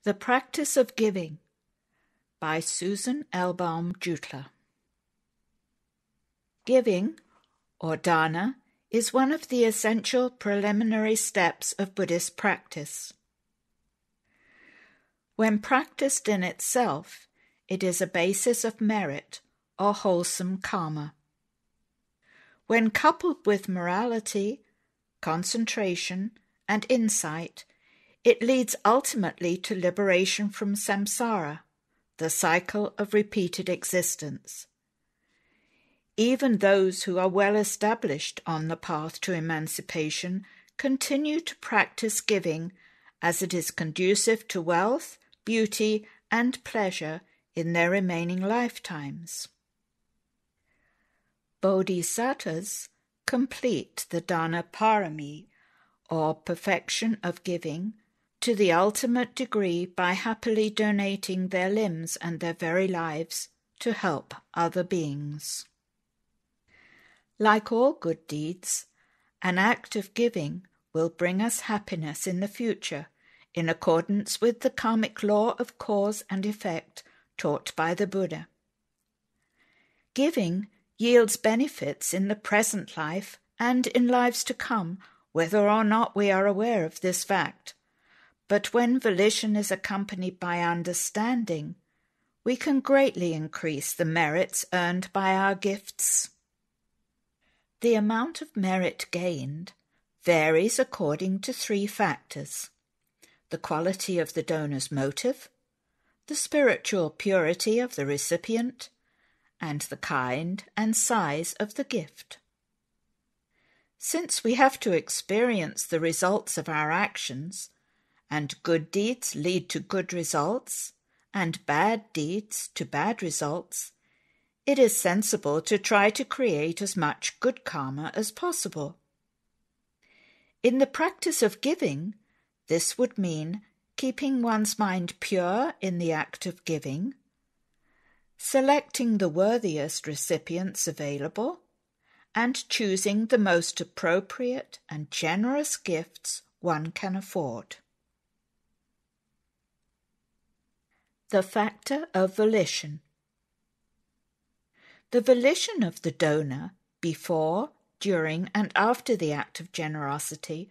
The Practice of Giving by Susan Elbaum Jutler. Giving, or Dāna, is one of the essential preliminary steps of Buddhist practice. When practiced in itself, it is a basis of merit or wholesome karma. When coupled with morality, concentration, and insight, it leads ultimately to liberation from samsara, the cycle of repeated existence. Even those who are well established on the path to emancipation continue to practice giving as it is conducive to wealth, beauty, and pleasure in their remaining lifetimes. Bodhisattvas complete the Dāna parami, or perfection of giving, to the ultimate degree by happily donating their limbs and their very lives to help other beings. Like all good deeds, an act of giving will bring us happiness in the future in accordance with the karmic law of cause and effect taught by the Buddha. Giving yields benefits in the present life and in lives to come, whether or not we are aware of this fact. But when volition is accompanied by understanding, we can greatly increase the merits earned by our gifts. The amount of merit gained varies according to three factors: the quality of the donor's motive, the spiritual purity of the recipient, and the kind and size of the gift. Since we have to experience the results of our actions, and good deeds lead to good results, and bad deeds to bad results, it is sensible to try to create as much good karma as possible. In the practice of giving, this would mean keeping one's mind pure in the act of giving, selecting the worthiest recipients available, and choosing the most appropriate and generous gifts one can afford. The factor of volition. The volition of the donor before, during, and after the act of generosity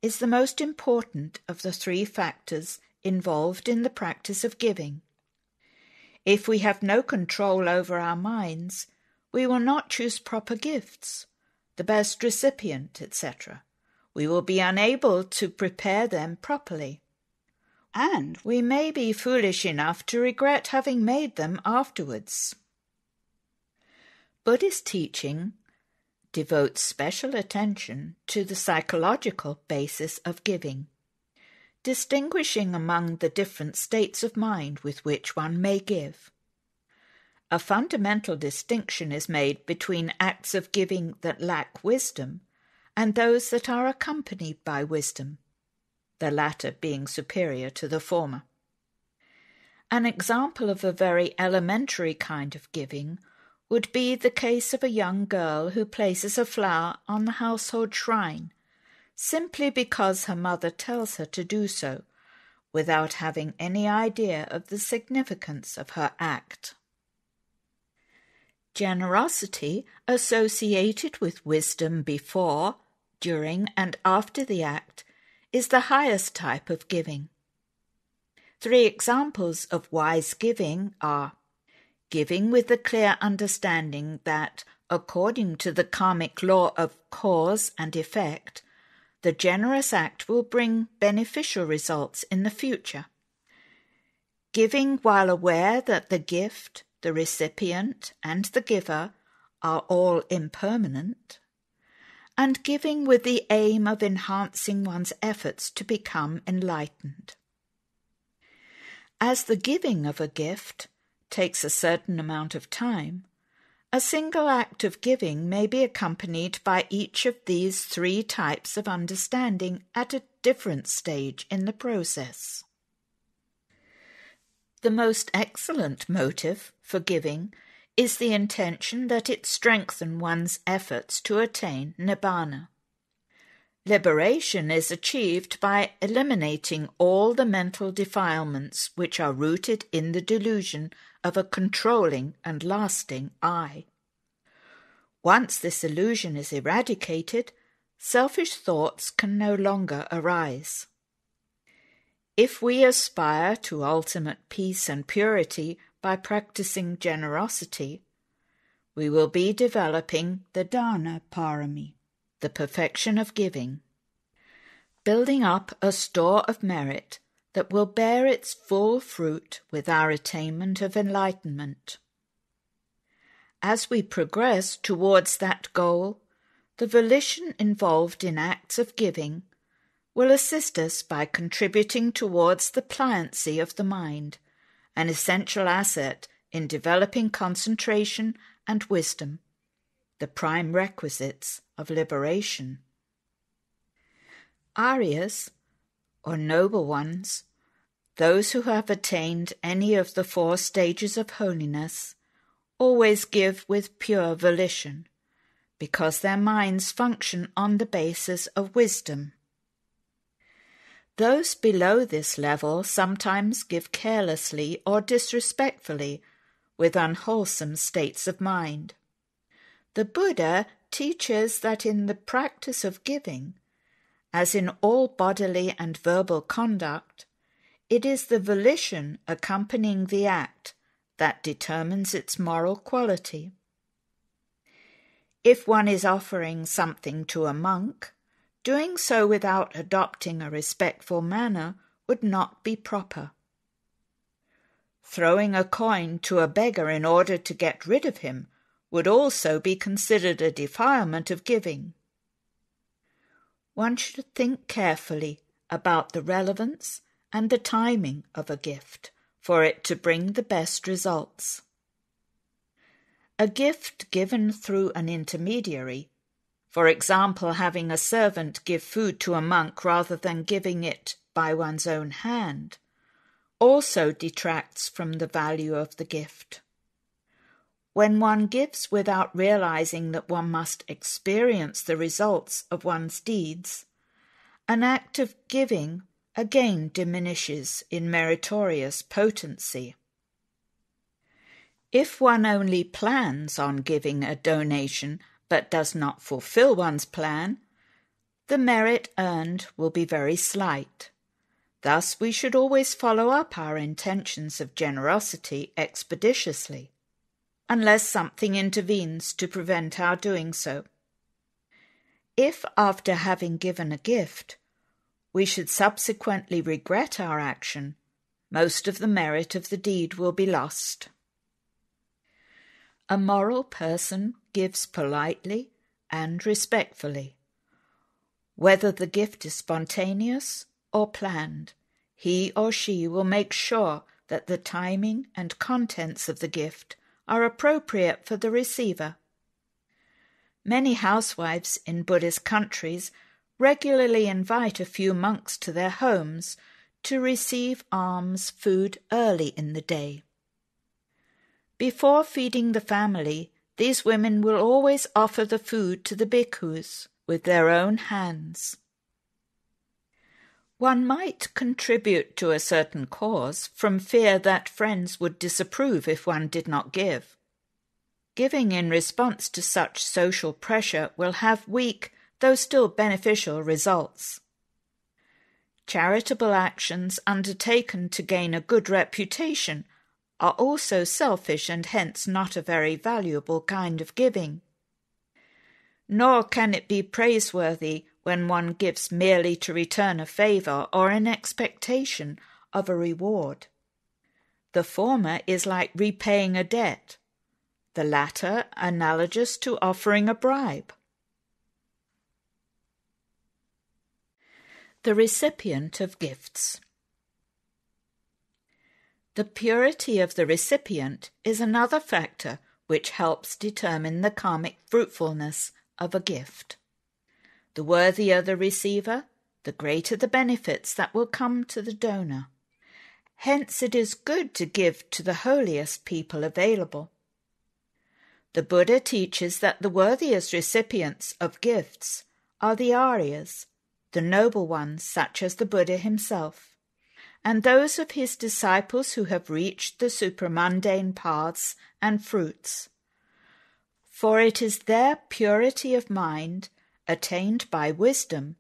is the most important of the three factors involved in the practice of giving. If we have no control over our minds, we will not choose proper gifts, the best recipient, etc. We will be unable to prepare them properly, and we may be foolish enough to regret having made them afterwards. Buddhist teaching devotes special attention to the psychological basis of giving, distinguishing among the different states of mind with which one may give. A fundamental distinction is made between acts of giving that lack wisdom and those that are accompanied by wisdom, the latter being superior to the former. An example of a very elementary kind of giving would be the case of a young girl who places a flower on the household shrine, simply because her mother tells her to do so, without having any idea of the significance of her act. Generosity associated with wisdom before, during, and after the act is the highest type of giving. Three examples of wise giving are giving with the clear understanding that, according to the karmic law of cause and effect, the generous act will bring beneficial results in the future. Giving while aware that the gift, the recipient, and the giver are all impermanent, and giving with the aim of enhancing one's efforts to become enlightened. As the giving of a gift takes a certain amount of time, a single act of giving may be accompanied by each of these three types of understanding at a different stage in the process. The most excellent motive for giving is the intention that it strengthen one's efforts to attain nibbana. Liberation is achieved by eliminating all the mental defilements which are rooted in the delusion of a controlling and lasting I. Once this illusion is eradicated, selfish thoughts can no longer arise. If we aspire to ultimate peace and purity by practicing generosity, we will be developing the Dāna parami, the perfection of giving, building up a store of merit that will bear its full fruit with our attainment of enlightenment. As we progress towards that goal, the volition involved in acts of giving will assist us by contributing towards the pliancy of the mind, an essential asset in developing concentration and wisdom, the prime requisites of liberation. Aryas, or noble ones, those who have attained any of the 4 stages of holiness, always give with pure volition, because their minds function on the basis of wisdom. Those below this level sometimes give carelessly or disrespectfully, with unwholesome states of mind. The Buddha teaches that in the practice of giving, as in all bodily and verbal conduct, it is the volition accompanying the act that determines its moral quality. If one is offering something to a monk, doing so without adopting a respectful manner would not be proper. Throwing a coin to a beggar in order to get rid of him would also be considered a defilement of giving. One should think carefully about the relevance and the timing of a gift for it to bring the best results. A gift given through an intermediary, for example having a servant give food to a monk rather than giving it by one's own hand, also detracts from the value of the gift. When one gives without realizing that one must experience the results of one's deeds, an act of giving again diminishes in meritorious potency. If one only plans on giving a donation but does not fulfill one's plan, the merit earned will be very slight. Thus we should always follow up our intentions of generosity expeditiously, unless something intervenes to prevent our doing so. If, after having given a gift, we should subsequently regret our action, most of the merit of the deed will be lost. A moral person gives politely and respectfully. Whether the gift is spontaneous or planned, he or she will make sure that the timing and contents of the gift are appropriate for the receiver. Many housewives in Buddhist countries regularly invite a few monks to their homes to receive alms food early in the day. Before feeding the family, these women will always offer the food to the bhikkhus with their own hands. One might contribute to a certain cause from fear that friends would disapprove if one did not give. Giving in response to such social pressure will have weak, though still beneficial, results. Charitable actions undertaken to gain a good reputation are also selfish and hence not a very valuable kind of giving. Nor can it be praiseworthy when one gives merely to return a favour or in expectation of a reward. The former is like repaying a debt, the latter analogous to offering a bribe. The recipient of gifts. The purity of the recipient is another factor which helps determine the karmic fruitfulness of a gift. The worthier the receiver, the greater the benefits that will come to the donor. Hence it is good to give to the holiest people available. The Buddha teaches that the worthiest recipients of gifts are the Aryas, the noble ones such as the Buddha himself, and those of his disciples who have reached the supramundane paths and fruits. For it is their purity of mind, attained by wisdom,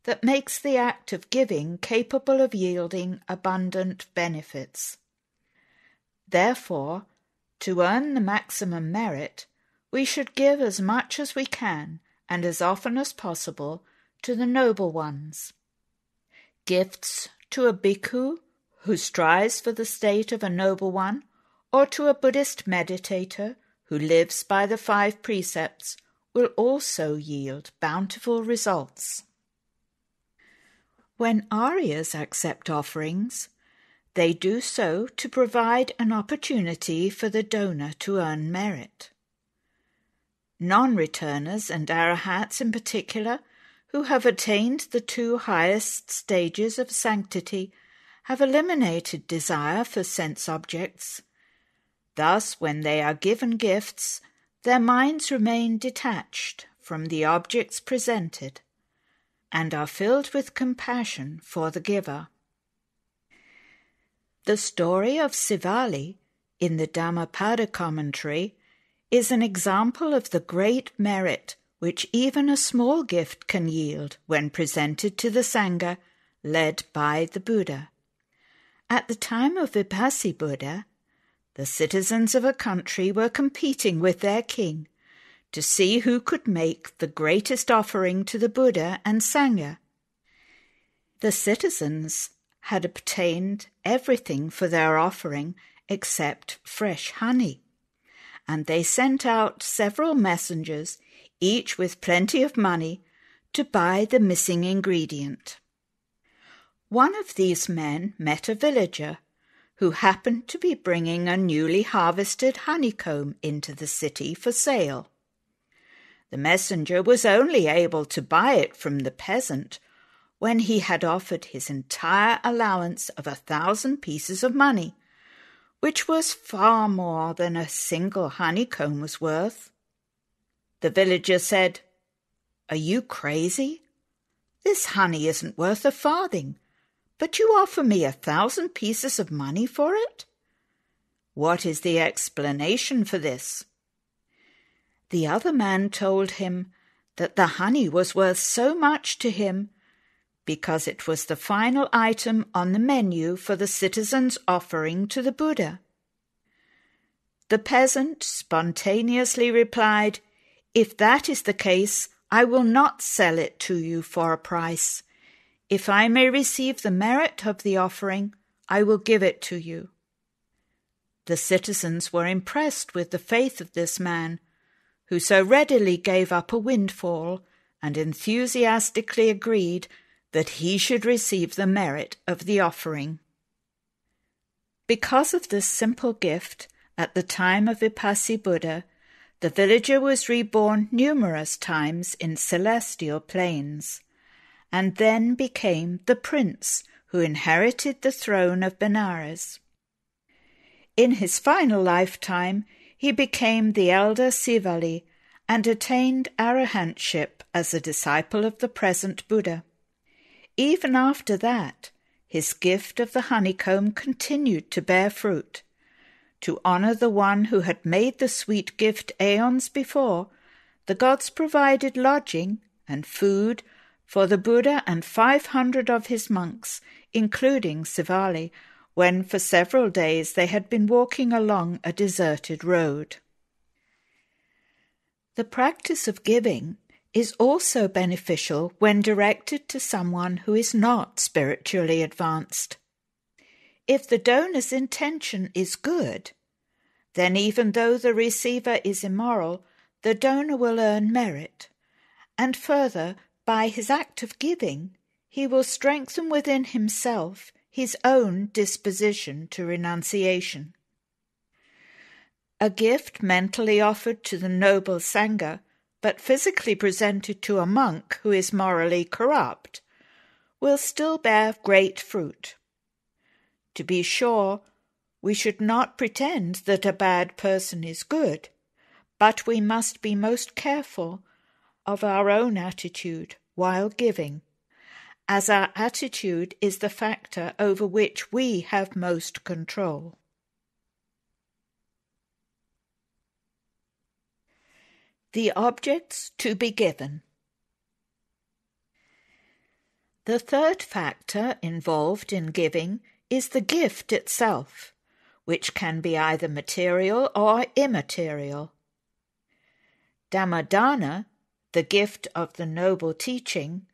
that makes the act of giving capable of yielding abundant benefits. Therefore, to earn the maximum merit, we should give as much as we can and as often as possible to the noble ones. Gifts to a bhikkhu who strives for the state of a noble one, or to a Buddhist meditator who lives by the 5 precepts, will also yield bountiful results. When Aryas accept offerings, they do so to provide an opportunity for the donor to earn merit. Non-returners and arahats in particular, who have attained the 2 highest stages of sanctity, have eliminated desire for sense objects. Thus, when they are given gifts, their minds remain detached from the objects presented and are filled with compassion for the giver. The story of Sivali in the Dhammapada commentary is an example of the great merit which even a small gift can yield when presented to the Sangha led by the Buddha. At the time of Vipassana, the citizens of a country were competing with their king to see who could make the greatest offering to the Buddha and Sangha. The citizens had obtained everything for their offering except fresh honey, and they sent out several messengers, each with plenty of money, to buy the missing ingredient. One of these men met a villager who happened to be bringing a newly harvested honeycomb into the city for sale. The messenger was only able to buy it from the peasant when he had offered his entire allowance of 1,000 pieces of money, which was far more than a single honeycomb was worth. The villager said, "Are you crazy? This honey isn't worth a farthing, but you offer me 1,000 pieces of money for it? What is the explanation for this?" The other man told him that the honey was worth so much to him because it was the final item on the menu for the citizens' offering to the Buddha. The peasant spontaneously replied, "If that is the case, I will not sell it to you for a price. If I may receive the merit of the offering, I will give it to you." The citizens were impressed with the faith of this man, who so readily gave up a windfall and enthusiastically agreed that he should receive the merit of the offering. Because of this simple gift, at the time of Vipassana, the villager was reborn numerous times in celestial planes, and then became the prince who inherited the throne of Benares. In his final lifetime, he became the elder Sivali and attained arahantship as a disciple of the present Buddha. Even after that, his gift of the honeycomb continued to bear fruit. To honor the one who had made the sweet gift aeons before, the gods provided lodging and food for the Buddha and 500 of his monks, including Sivali, when for several days they had been walking along a deserted road. The practice of giving is also beneficial when directed to someone who is not spiritually advanced. If the donor's intention is good, then even though the receiver is immoral, the donor will earn merit, and further, by his act of giving, he will strengthen within himself his own disposition to renunciation. A gift mentally offered to the noble Sangha, but physically presented to a monk who is morally corrupt, will still bear great fruit. To be sure, we should not pretend that a bad person is good, but we must be most careful of our own attitude while giving, as our attitude is the factor over which we have most control. The objects to be given. The third factor involved in giving is the gift itself, which can be either material or immaterial. Dāna, the gift of the noble teaching,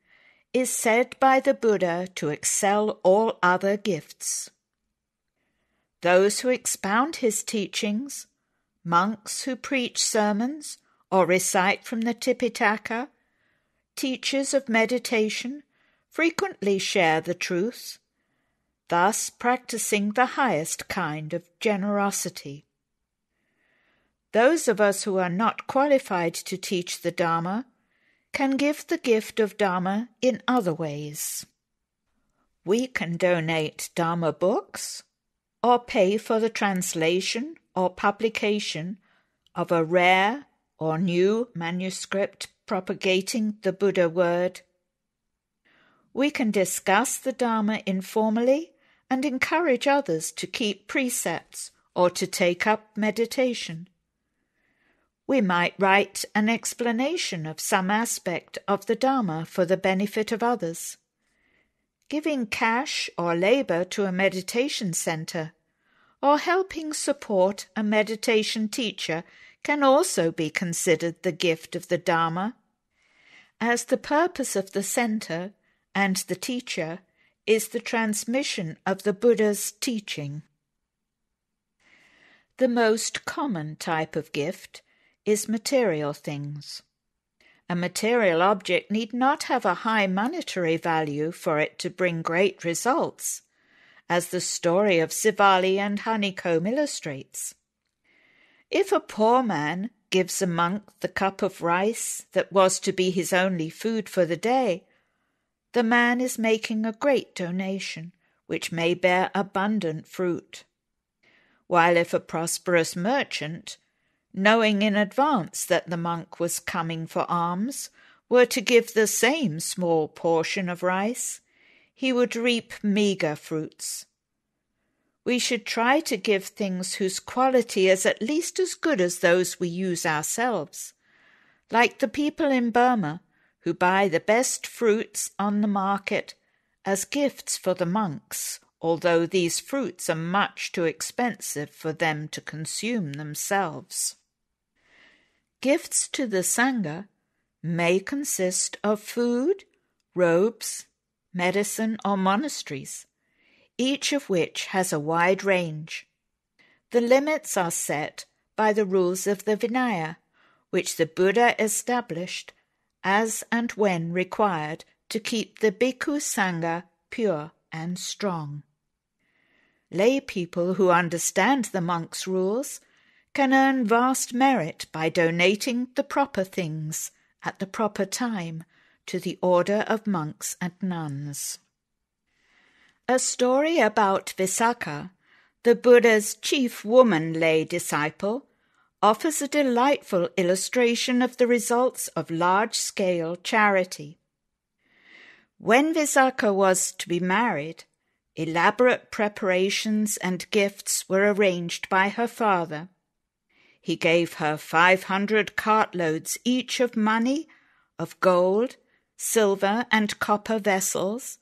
is said by the Buddha to excel all other gifts. Those who expound his teachings, monks who preach sermons or recite from the Tipitaka, teachers of meditation, frequently share the truth, thus practicing the highest kind of generosity. Those of us who are not qualified to teach the Dhamma can give the gift of Dhamma in other ways. We can donate Dhamma books or pay for the translation or publication of a rare or new manuscript propagating the Buddha word. We can discuss the Dhamma informally and encourage others to keep precepts or to take up meditation. We might write an explanation of some aspect of the Dhamma for the benefit of others. Giving cash or labor to a meditation center or helping support a meditation teacher can also be considered the gift of the Dhamma, as the purpose of the center and the teacher is the transmission of the Buddha's teaching. The most common type of gift is material things. A material object need not have a high monetary value for it to bring great results, as the story of Sivali and honeycomb illustrates. If a poor man gives a monk the cup of rice that was to be his only food for the day, the man is making a great donation, which may bear abundant fruit. While if a prosperous merchant, knowing in advance that the monk was coming for alms, were to give the same small portion of rice, he would reap meagre fruits. We should try to give things whose quality is at least as good as those we use ourselves, like the people in Burma who buy the best fruits on the market as gifts for the monks, although these fruits are much too expensive for them to consume themselves. Gifts to the Sangha may consist of food, robes, medicine, or monasteries, each of which has a wide range. The limits are set by the rules of the Vinaya, which the Buddha established as and when required to keep the Bhikkhu Sangha pure and strong. Lay people who understand the monks' rules can earn vast merit by donating the proper things at the proper time to the order of monks and nuns. A story about Visakha, the Buddha's chief woman lay disciple, offers a delightful illustration of the results of large-scale charity. When Visakha was to be married, elaborate preparations and gifts were arranged by her father. He gave her 500 cartloads each of money, of gold, silver and copper vessels,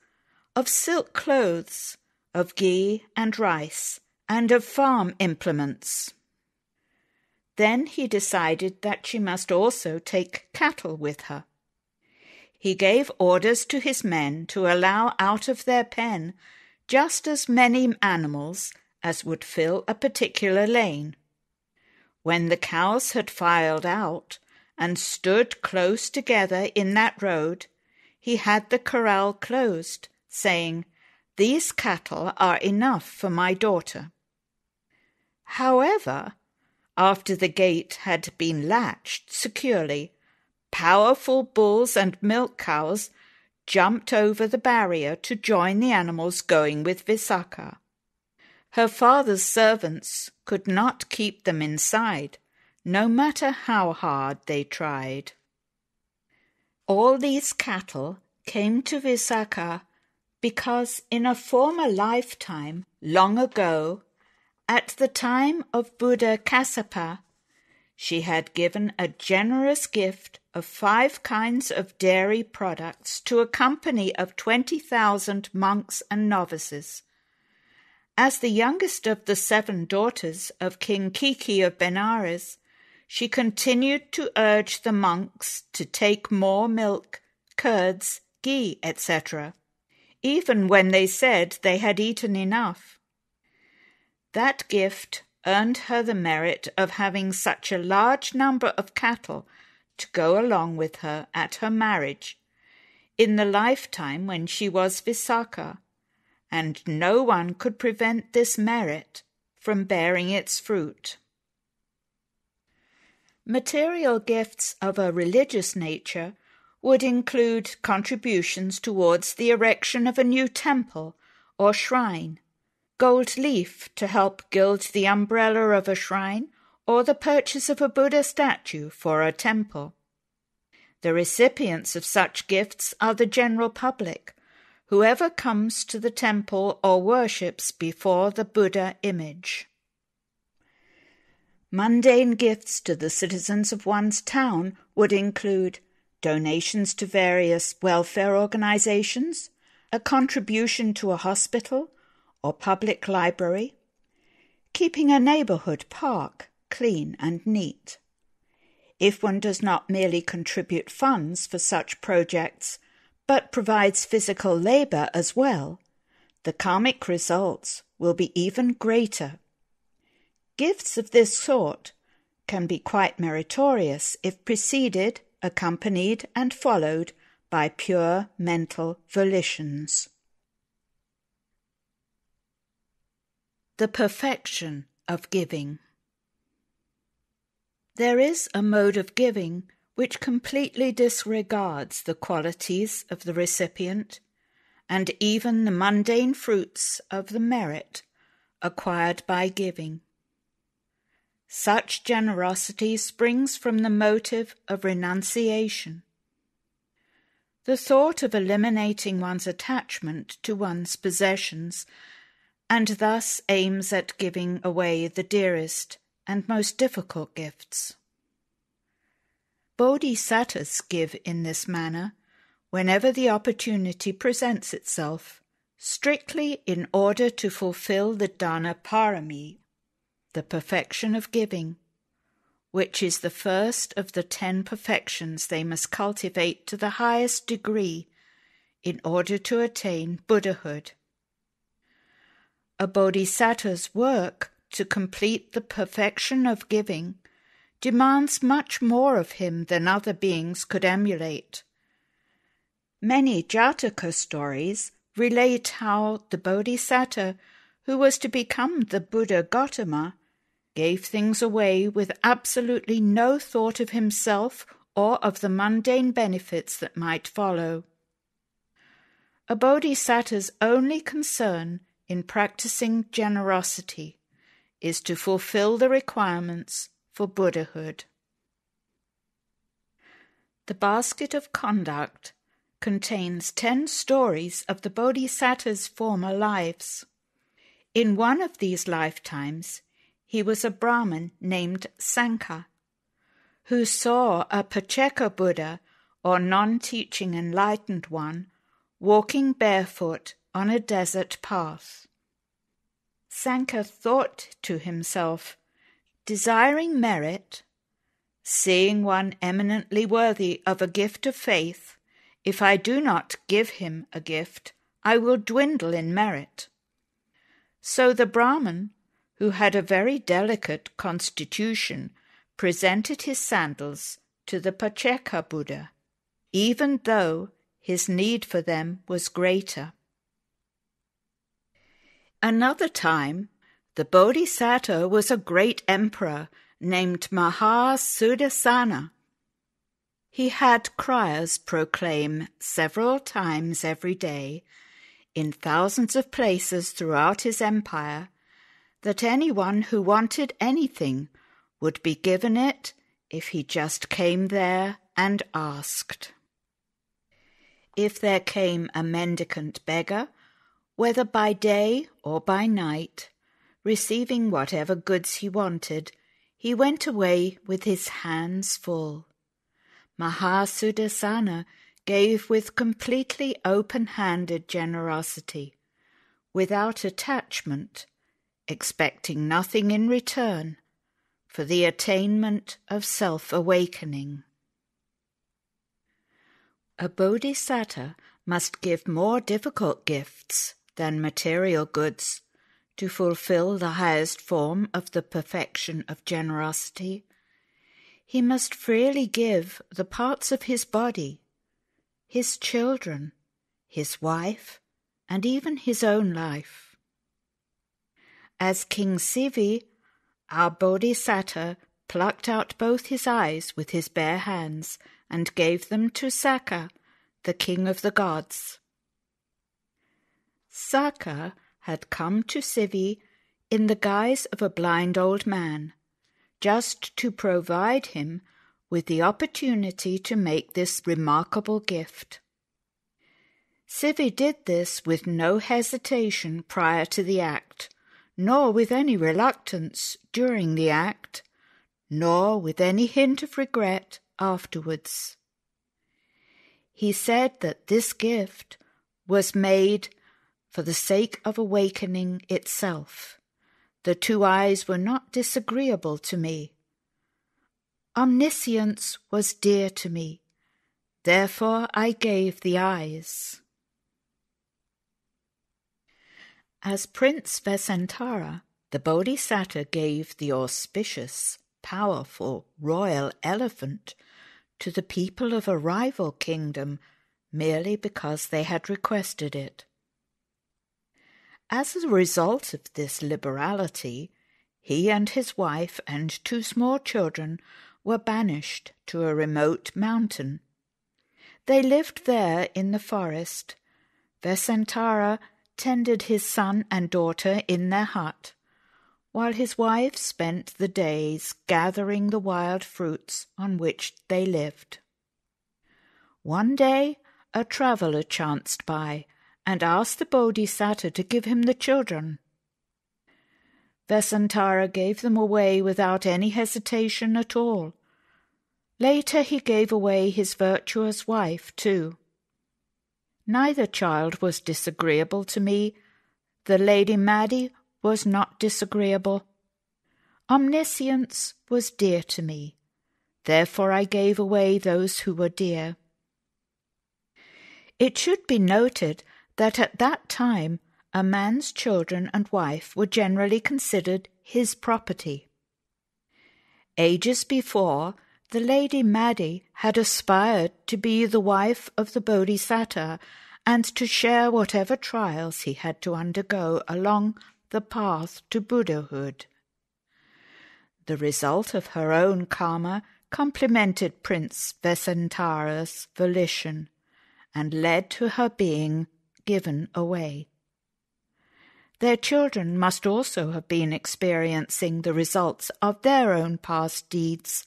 of silk clothes, of ghee and rice, and of farm implements. Then he decided that she must also take cattle with her. He gave orders to his men to allow out of their pen just as many animals as would fill a particular lane. When the cows had filed out and stood close together in that road, he had the corral closed, saying, "These cattle are enough for my daughter." However, after the gate had been latched securely, powerful bulls and milk cows jumped over the barrier to join the animals going with Visakha. Her father's servants could not keep them inside, no matter how hard they tried. All these cattle came to Visakha because in a former lifetime, long ago, at the time of Buddha Kassapa, she had given a generous gift of 5 kinds of dairy products to a company of 20,000 monks and novices. As the youngest of the 7 daughters of King Kiki of Benares, she continued to urge the monks to take more milk, curds, ghee, etc., even when they said they had eaten enough. That gift earned her the merit of having such a large number of cattle to go along with her at her marriage, in the lifetime when she was Visakha, and no one could prevent this merit from bearing its fruit. Material gifts of a religious nature would include contributions towards the erection of a new temple or shrine, gold leaf to help gild the umbrella of a shrine, or the purchase of a Buddha statue for a temple. The recipients of such gifts are the general public, whoever comes to the temple or worships before the Buddha image. Mundane gifts to the citizens of one's town would include donations to various welfare organizations, a contribution to a hospital or public library, keeping a neighborhood park clean and neat. If one does not merely contribute funds for such projects, but provides physical labor as well, the karmic results will be even greater. Gifts of this sort can be quite meritorious if preceded, accompanied, and followed by pure mental volitions. The perfection of giving. There is a mode of giving which completely disregards the qualities of the recipient and even the mundane fruits of the merit acquired by giving. Such generosity springs from the motive of renunciation. The thought of eliminating one's attachment to one's possessions and thus aims at giving away the dearest and most difficult gifts. Bodhisattvas give in this manner whenever the opportunity presents itself, strictly in order to fulfill the Dāna parami, the perfection of giving, which is the first of the 10 perfections they must cultivate to the highest degree in order to attain Buddhahood. A bodhisattva's work to complete the perfection of giving demands much more of him than other beings could emulate. Many Jataka stories relate how the bodhisattva who was to become the Buddha Gautama gave things away with absolutely no thought of himself or of the mundane benefits that might follow. A bodhisattva's only concern in practicing generosity is to fulfill the requirements for Buddhahood. The basket of conduct contains 10 stories of the bodhisattva's former lives. In one of these lifetimes, he was a Brahmin named Sankha, who saw a Pacceka Buddha, or non-teaching enlightened one, walking barefoot on a desert path. Sankha thought to himself, desiring merit, seeing one eminently worthy of a gift of faith, if I do not give him a gift, I will dwindle in merit. So the Brahmin, who had a very delicate constitution, presented his sandals to the Pacceka Buddha, even though his need for them was greater. Another time, the Bodhisattva was a great emperor named Mahasudassana. He had criers proclaim several times every day, in thousands of places throughout his empire, that anyone who wanted anything would be given it if he just came there and asked. if there came a mendicant beggar, whether by day or by night, receiving whatever goods he wanted, he went away with his hands full. Mahasudarsana gave with completely open-handed generosity, without attachment, expecting nothing in return, for the attainment of self-awakening. A bodhisattva must give more difficult gifts than material goods to fulfill the highest form of the perfection of generosity. He must freely give the parts of his body, his children, his wife, and even his own life. As King Sivi, our bodhisattva plucked out both his eyes with his bare hands and gave them to Sakka, the king of the gods. Sakka had come to Sivi in the guise of a blind old man, just to provide him with the opportunity to make this remarkable gift. Sivi did this with no hesitation prior to the act, nor with any reluctance during the act, nor with any hint of regret afterwards. He said that this gift was made for the sake of awakening itself. The two eyes were not disagreeable to me. Omniscience was dear to me. Therefore I gave the eyes. As Prince Vesantara, the Bodhisattva gave the auspicious, powerful royal elephant to the people of a rival kingdom merely because they had requested it. As a result of this liberality, he and his wife and 2 small children were banished to a remote mountain. They lived there in the forest. Vesantara tended his son and daughter in their hut, while his wife spent the days gathering the wild fruits on which they lived. One day a traveller chanced by and asked the Bodhisattva to give him the children. Vesantara gave them away without any hesitation at all. Later he gave away his virtuous wife too. Neither child was disagreeable to me. The Lady Maddie was not disagreeable. Omniscience was dear to me. Therefore I gave away those who were dear. It should be noted that at that time a man's children and wife were generally considered his property. Ages before, the Lady Maddie had aspired to be the wife of the Bodhisattva and to share whatever trials he had to undergo along the path to Buddhahood. The result of her own karma complemented Prince Vesantara's volition and led to her being given away. Their children must also have been experiencing the results of their own past deeds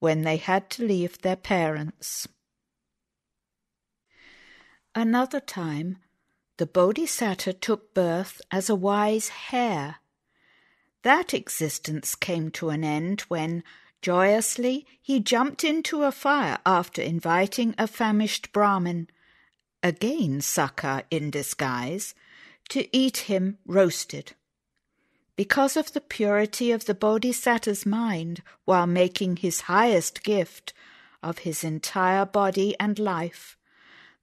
when they had to leave their parents. Another time, the Bodhisattva took birth as a wise hare. That existence came to an end when, joyously, he jumped into a fire after inviting a famished Brahmin, again Sakka in disguise, to eat him roasted. Because of the purity of the Bodhisattva's mind while making his highest gift of his entire body and life,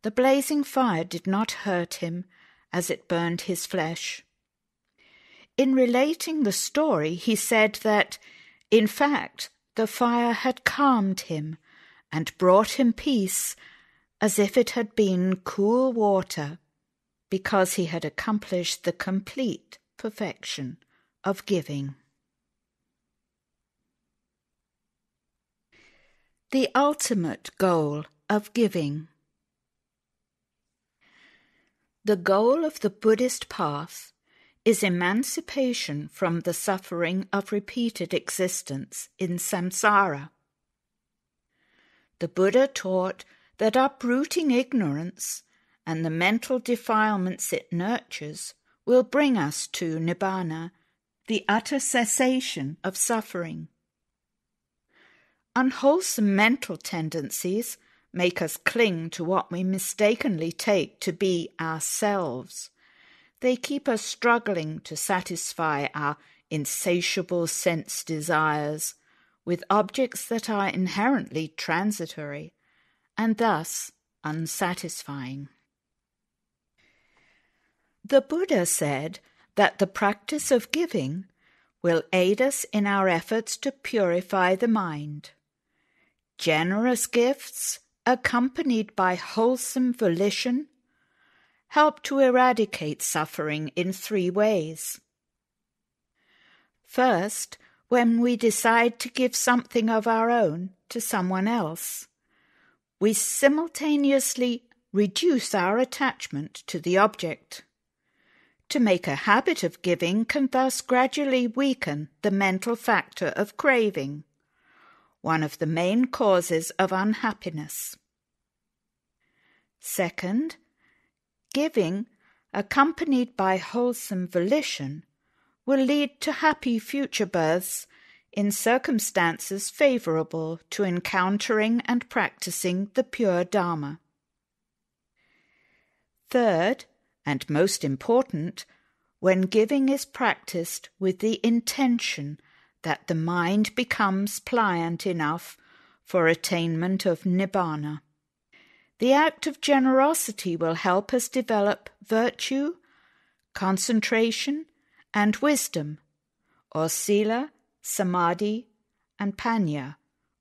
the blazing fire did not hurt him as it burned his flesh. In relating the story, he said that, in fact, the fire had calmed him and brought him peace as if it had been cool water, because he had accomplished the complete perfection of giving. The ultimate goal of giving. The goal of the Buddhist path is emancipation from the suffering of repeated existence in samsara. The Buddha taught that uprooting ignorance and the mental defilements it nurtures will bring us to Nibbana, the utter cessation of suffering. Unwholesome mental tendencies make us cling to what we mistakenly take to be ourselves. They keep us struggling to satisfy our insatiable sense desires with objects that are inherently transitory and thus unsatisfying. The Buddha said that the practice of giving will aid us in our efforts to purify the mind. Generous gifts, accompanied by wholesome volition, help to eradicate suffering in 3 ways. First, when we decide to give something of our own to someone else, we simultaneously reduce our attachment to the object. To make a habit of giving can thus gradually weaken the mental factor of craving, one of the main causes of unhappiness. Second, giving, accompanied by wholesome volition, will lead to happy future births in circumstances favorable to encountering and practicing the pure Dhamma. Third, and most important, when giving is practiced with the intention that the mind becomes pliant enough for attainment of Nibbana. The act of generosity will help us develop virtue, concentration, and wisdom, or sila, samadhi, and panya,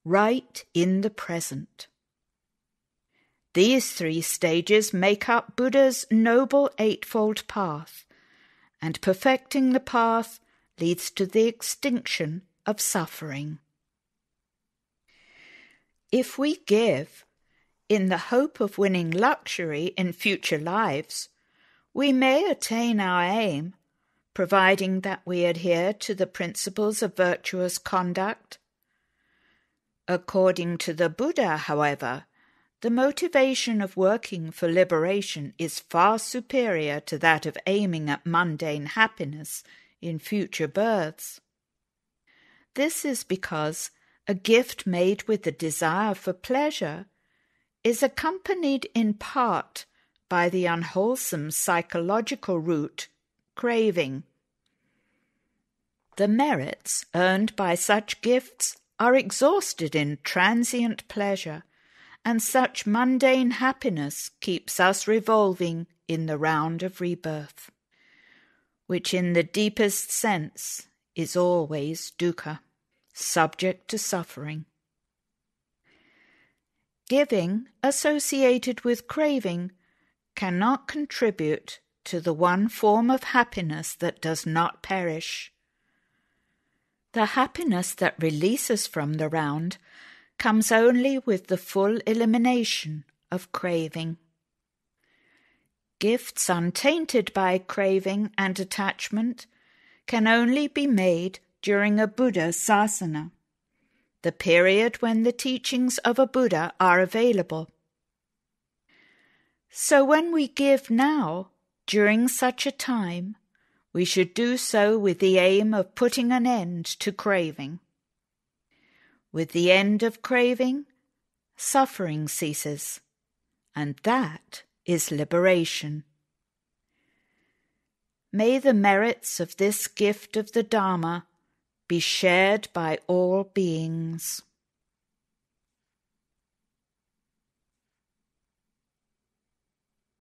right in the present. These 3 stages make up Buddha's noble eightfold path, and perfecting the path leads to the extinction of suffering. If we give, in the hope of winning luxury in future lives, we may attain our aim, providing that we adhere to the principles of virtuous conduct. According to the Buddha, however, the motivation of working for liberation is far superior to that of aiming at mundane happiness in future births. This is because a gift made with the desire for pleasure is accompanied in part by the unwholesome psychological root, craving. The merits earned by such gifts are exhausted in transient pleasure, and such mundane happiness keeps us revolving in the round of rebirth, which in the deepest sense is always dukkha, subject to suffering. Giving associated with craving cannot contribute to the one form of happiness that does not perish. The happiness that releases from the round comes only with the full elimination of craving. Gifts untainted by craving and attachment can only be made during a Buddha sasana, the period when the teachings of a Buddha are available. So when we give now, during such a time, we should do so with the aim of putting an end to craving. With the end of craving, suffering ceases, and that is liberation. May the merits of this gift of the Dhamma be shared by all beings.